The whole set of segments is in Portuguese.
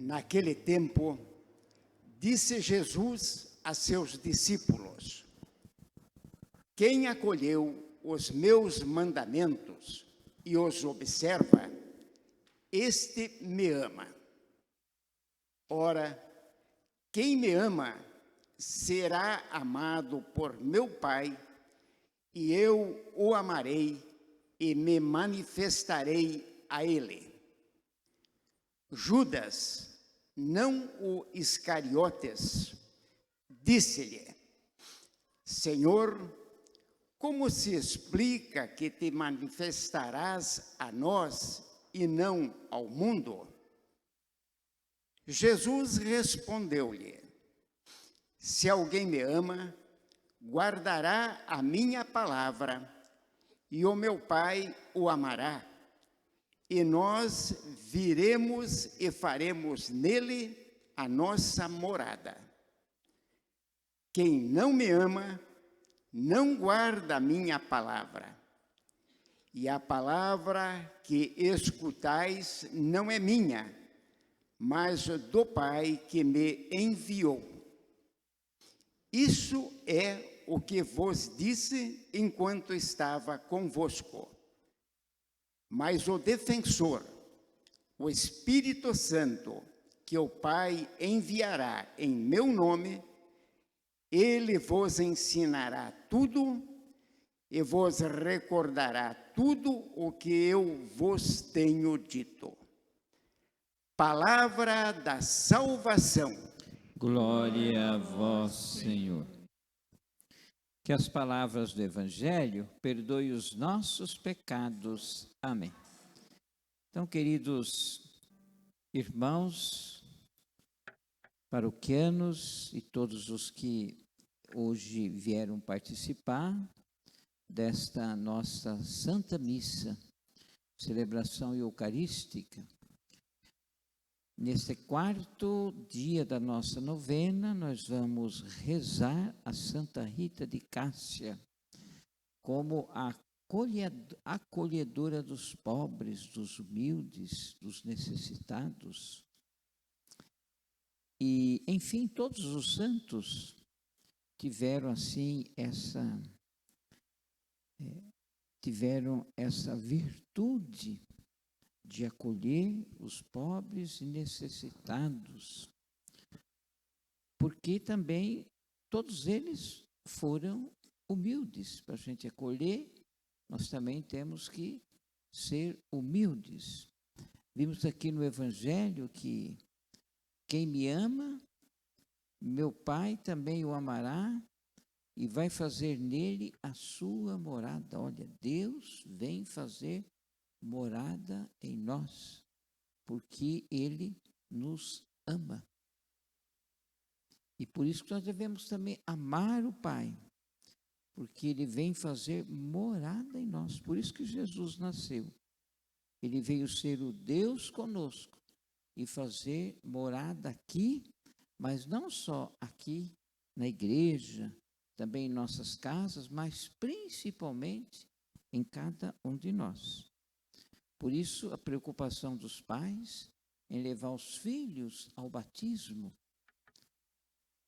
Naquele tempo, disse Jesus a seus discípulos: quem acolheu os meus mandamentos e os observa, este me ama. Ora, quem me ama será amado por meu Pai, e eu o amarei e me manifestarei a ele. Judas, não o Iscariotes, disse-lhe: Senhor, como se explica que te manifestarás a nós e não ao mundo? Jesus respondeu-lhe: se alguém me ama, guardará a minha palavra, e o meu Pai o amará, e nós viremos e faremos nele a nossa morada. Quem não me ama, não guarda a minha palavra. E a palavra que escutais não é minha, mas do Pai que me enviou. Isso é o que vos disse enquanto estava convosco. Mas o defensor, o Espírito Santo, que o Pai enviará em meu nome, ele vos ensinará tudo e vos recordará tudo o que eu vos tenho dito. Palavra da salvação. Glória a vós, Senhor. Que as palavras do Evangelho perdoem os nossos pecados. Amém. Então, queridos irmãos paroquianos e todos os que hoje vieram participar desta nossa Santa Missa, celebração eucarística, neste quarto dia da nossa novena, nós vamos rezar a Santa Rita de Cássia como a acolhedora dos pobres, dos humildes, dos necessitados. E, enfim, todos os santos tiveram assim essa virtude de acolher os pobres e necessitados, porque também todos eles foram humildes. Para a gente acolher, nós também temos que ser humildes. Vimos aqui no Evangelho que quem me ama, meu Pai também o amará e vai fazer nele a sua morada. Olha, Deus vem fazer morada em nós, porque Ele nos ama. E por isso que nós devemos também amar o Pai, porque Ele vem fazer morada em nós. Por isso que Jesus nasceu. Ele veio ser o Deus conosco e fazer morada aqui, mas não só aqui na igreja, também em nossas casas, mas principalmente em cada um de nós. Por isso, a preocupação dos pais em levar os filhos ao batismo.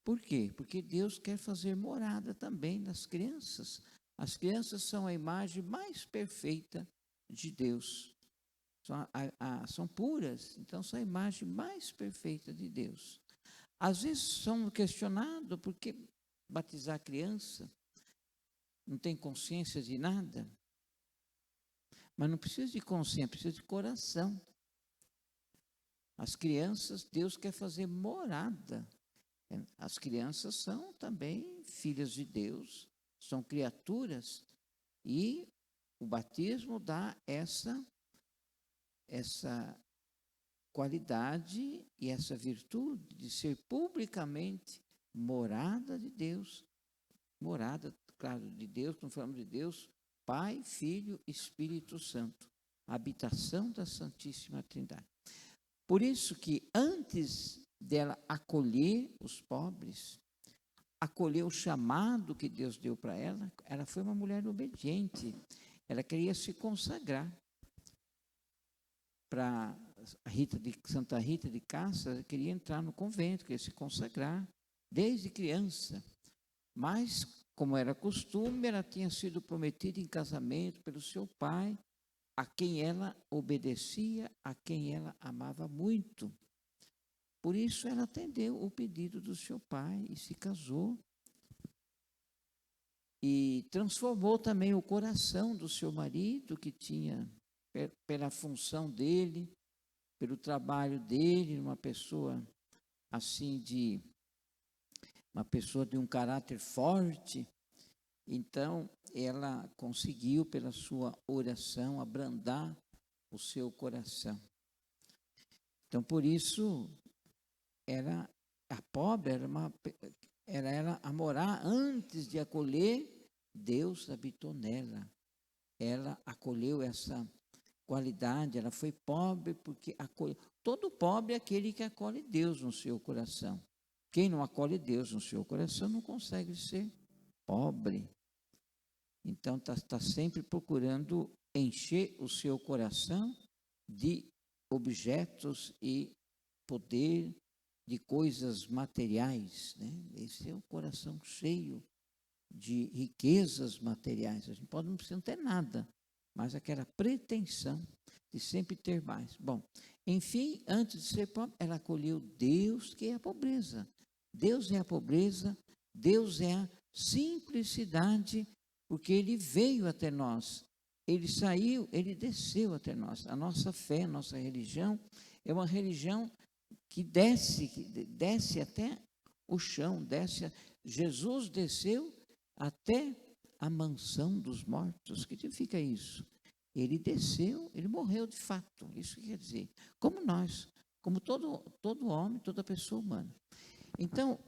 Por quê? Porque Deus quer fazer morada também nas crianças. As crianças são a imagem mais perfeita de Deus. São puras, então são a imagem mais perfeita de Deus. Às vezes são questionados por que batizar a criança, não tem consciência de nada. Mas não precisa de consciência, precisa de coração. As crianças, Deus quer fazer morada. As crianças são também filhas de Deus, são criaturas. E o batismo dá essa qualidade e essa virtude de ser publicamente morada de Deus. Morada, claro, de Deus, quando falamos de Deus, Pai, Filho, Espírito Santo, a habitação da Santíssima Trindade. Por isso que antes dela acolher os pobres, acolher o chamado que Deus deu para ela, ela foi uma mulher obediente. Ela queria se consagrar para Santa Rita de Cássia queria entrar no convento, queria se consagrar desde criança. Mas, como era costume, ela tinha sido prometida em casamento pelo seu pai, a quem ela obedecia, a quem ela amava muito. Por isso, ela atendeu o pedido do seu pai e se casou. E transformou também o coração do seu marido, que tinha, pela função dele, pelo trabalho dele, uma pessoa assim uma pessoa de um caráter forte. Então, ela conseguiu, pela sua oração, abrandar o seu coração. Então, por isso, a pobre era a morar antes de acolher, Deus habitou nela. Ela acolheu essa qualidade, ela foi pobre porque acolheu. Todo pobre é aquele que acolhe Deus no seu coração. Quem não acolhe Deus no seu coração não consegue ser pobre. Então, está sempre procurando encher o seu coração de objetos e poder, de coisas materiais, né? Esse é o coração cheio de riquezas materiais. A gente não precisa ter nada, mas aquela pretensão de sempre ter mais. Bom, enfim, antes de ser pobre, ela acolheu Deus, que é a pobreza. Deus é a pobreza, Deus é a simplicidade, porque Ele veio até nós. Ele saiu, Ele desceu até nós. A nossa fé, a nossa religião, é uma religião que desce até o chão, Jesus desceu até a mansão dos mortos. O que significa isso? Ele desceu, ele morreu de fato. Isso quer dizer, como nós, como todo homem, toda pessoa humana. Então,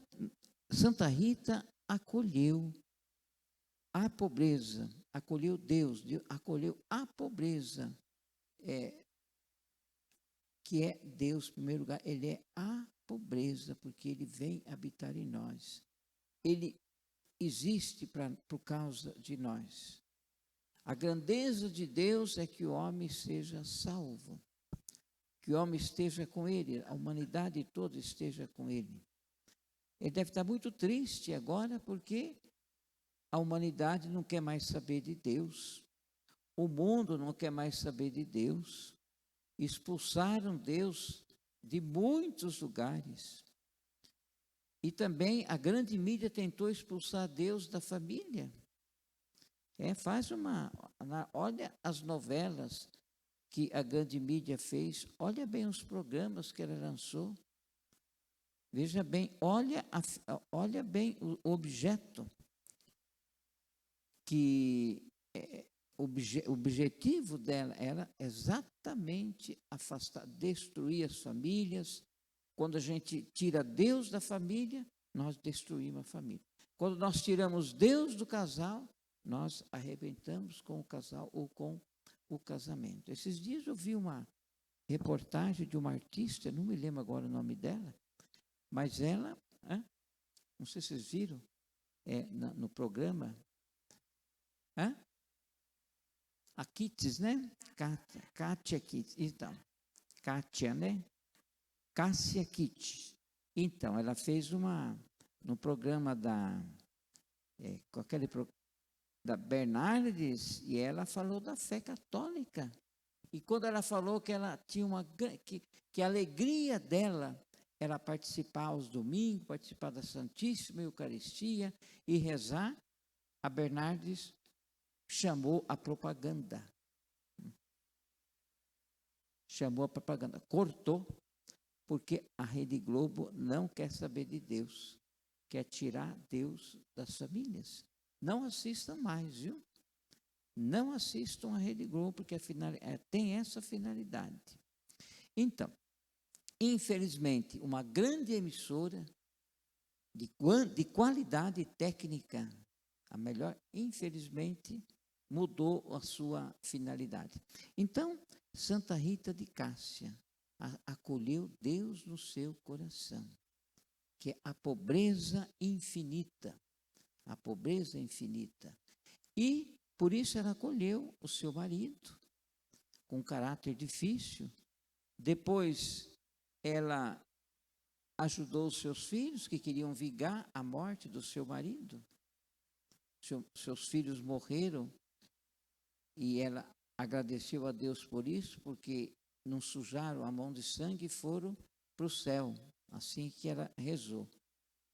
Santa Rita acolheu a pobreza, acolheu Deus acolheu a pobreza, que é Deus, em primeiro lugar. Ele é a pobreza, porque Ele vem habitar em nós. Ele existe por causa de nós. A grandeza de Deus é que o homem seja salvo, que o homem esteja com Ele, a humanidade toda esteja com Ele. Ele deve estar muito triste agora, porque a humanidade não quer mais saber de Deus, o mundo não quer mais saber de Deus, expulsaram Deus de muitos lugares. E também a grande mídia tentou expulsar Deus da família. Olha as novelas que a grande mídia fez, olha bem os programas que ela lançou. Veja bem, olha bem o objeto, que o objetivo dela era exatamente afastar, destruir as famílias. Quando a gente tira Deus da família, nós destruímos a família. Quando nós tiramos Deus do casal, nós arrebentamos com o casal ou com o casamento. Esses dias eu vi uma reportagem de uma artista, não me lembro agora o nome dela, mas ela, não sei se vocês viram, no programa, a Kitts, né? Kátia Kitts, então, Kátia, né? Cássia Kitts. Então, ela fez no programa da Bernardes, e ela falou da fé católica. E quando ela falou que ela tinha que a alegria dela era participar aos domingos, participar da Santíssima Eucaristia e rezar, a Bernardes chamou a propaganda. Cortou, porque a Rede Globo não quer saber de Deus, quer tirar Deus das famílias. Não assistam mais, viu? Não assistam a Rede Globo, porque tem essa finalidade. Então, infelizmente, uma grande emissora de qualidade técnica, a melhor, infelizmente, mudou a sua finalidade. Então, Santa Rita de Cássia acolheu Deus no seu coração, que é a pobreza infinita. A pobreza infinita. E, por isso, ela acolheu o seu marido, com caráter difícil, Depois, ela ajudou os seus filhos que queriam vingar a morte do seu marido. Seus filhos morreram e ela agradeceu a Deus por isso, porque não sujaram a mão de sangue e foram para o céu, assim que ela rezou.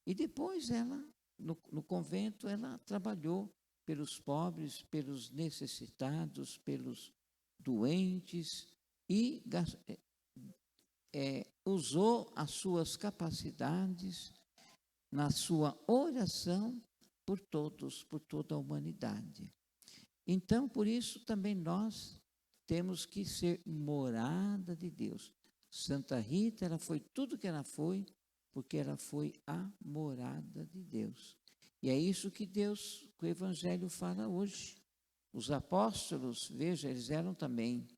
E depois ela, no convento, ela trabalhou pelos pobres, pelos necessitados, pelos doentes e usou as suas capacidades na sua oração por todos, por toda a humanidade. Então, por isso também nós temos que ser morada de Deus. Santa Rita, ela foi tudo que ela foi, porque ela foi a morada de Deus. E é isso que o Evangelho fala hoje. Os apóstolos, veja, eles eram também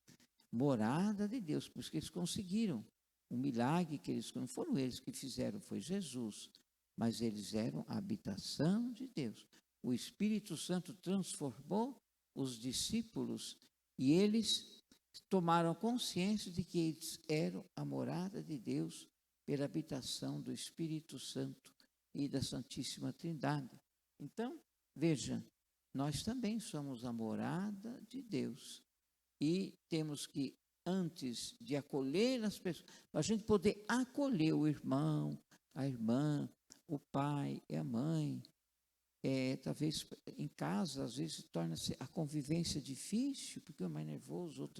morada de Deus, por isso que eles conseguiram um milagre que eles, não foram eles que fizeram, foi Jesus, mas eles eram a habitação de Deus. O Espírito Santo transformou os discípulos e eles tomaram consciência de que eles eram a morada de Deus pela habitação do Espírito Santo e da Santíssima Trindade. Então, veja, nós também somos a morada de Deus e temos que, antes de acolher as pessoas, para a gente poder acolher o irmão, a irmã, o pai e a mãe, talvez em casa, às vezes torna-se a convivência difícil, porque um é mais nervoso,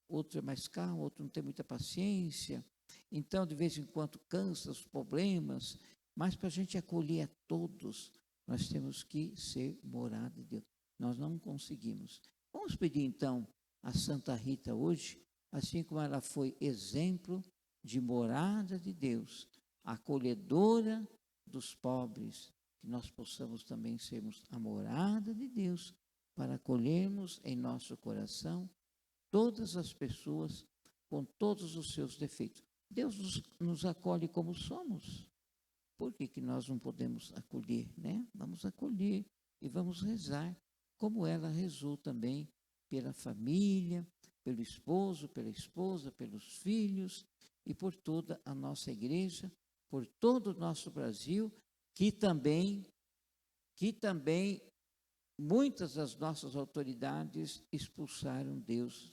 outro é mais calmo, outro não tem muita paciência. Então, de vez em quando, cansa os problemas, mas para a gente acolher a todos, nós temos que ser morada de Deus. Nós não conseguimos. Vamos pedir, então, a Santa Rita hoje, assim como ela foi exemplo de morada de Deus, acolhedora dos pobres, que nós possamos também sermos a morada de Deus, para acolhermos em nosso coração todas as pessoas com todos os seus defeitos. Deus nos acolhe como somos. Por que nós não podemos acolher, né? Vamos acolher e vamos rezar, como ela rezou também pela família, pelo esposo, pela esposa, pelos filhos e por toda a nossa igreja, por todo o nosso Brasil, que também muitas das nossas autoridades expulsaram Deus.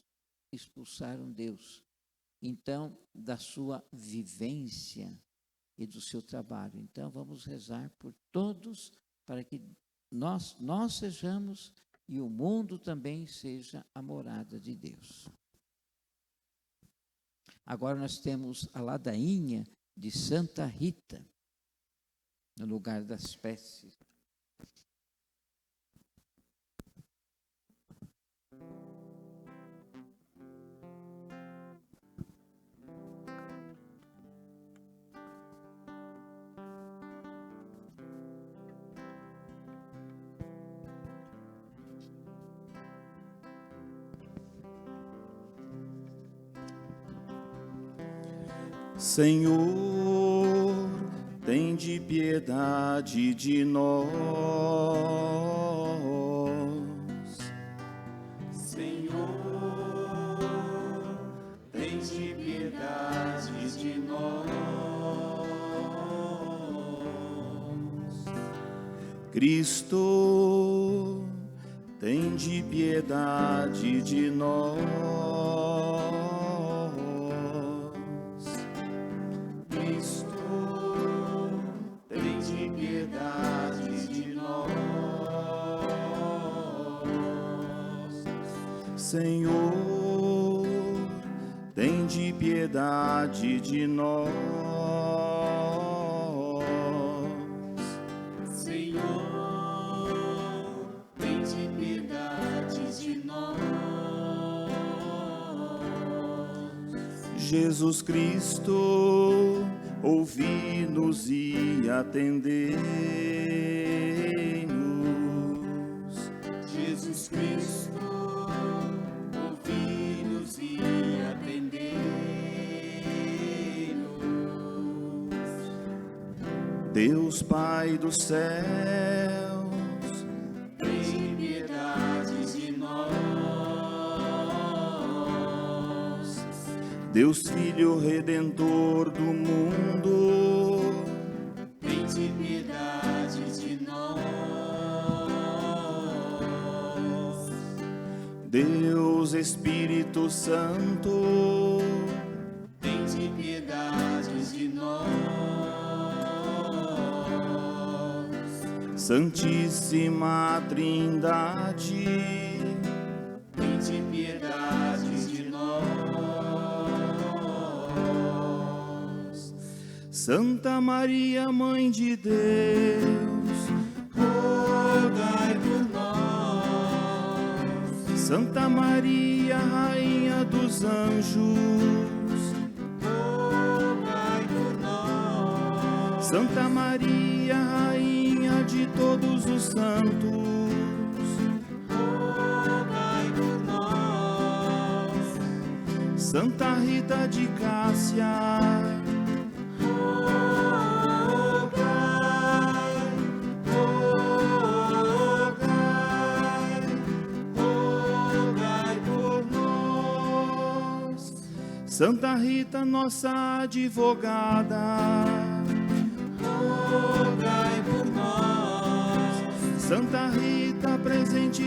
Então, da sua vivência e do seu trabalho. Então, vamos rezar por todos, para que nós sejamos e o mundo também seja a morada de Deus. Agora nós temos a ladainha de Santa Rita, no lugar das preces. Senhor, tende piedade de nós. Senhor, tende piedade de nós. Cristo, tende piedade de nós. Senhor, tende piedade de nós. Senhor, tende piedade de nós. Jesus Cristo, ouvi-nos e atendei-nos. Jesus Cristo, Deus Pai dos céus, tem piedade de nós. Deus Filho Redentor do mundo, tende piedade de nós. Deus Espírito Santo, Tende piedade de nós. Santíssima Trindade, Tende piedade de nós. Santa Maria, Mãe de Deus, Rogai por nós. Santa Maria, Rainha dos Anjos, Rogai por nós. Santa Maria, Rainha de todos os santos, Rogai por nós. Santa Rita de Cássia, Rogai, rogai por nós. Santa Rita, nossa advogada, Rogai por nós. Santa Rita, presente